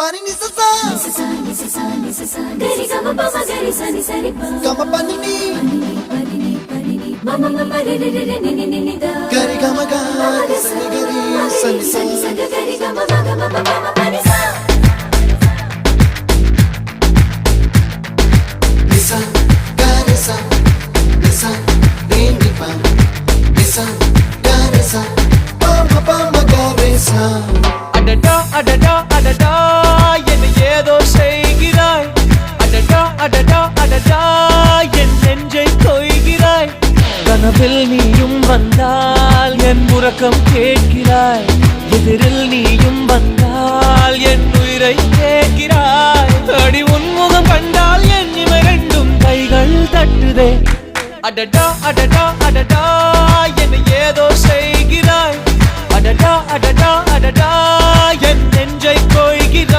Pani ni sa sa gari ga ma pa ma gari sa ni sa ri pa ga ma pa ni ma ma ma ma re re re ni ni ni da gari ga ma ga sa ni gari sa ni sa gari ga ma ga ma pa ma pa ni sa ni sa gari sa re ni pa ni sa gari sa pa ma gari sa adada adada adada என்ன ஏதோ செய்கிறாய் adada adada adada என் நெஞ்சை கொய்கிறாய் கனவில் நீயும் வந்தால் என் உறக்கம் கேட்கிறாய் எதிரில் நீயும் வந்தால் என் உயிரை கேட்கிறாய் அடி உன்முகம் கண்டால் என் இமை ரெண்டும் கைகள் தட்டுதே adada adada adada என்ன ஏதோ செய்கிறாய் adada adada adada என் நெஞ்சை கொய்கிறாய்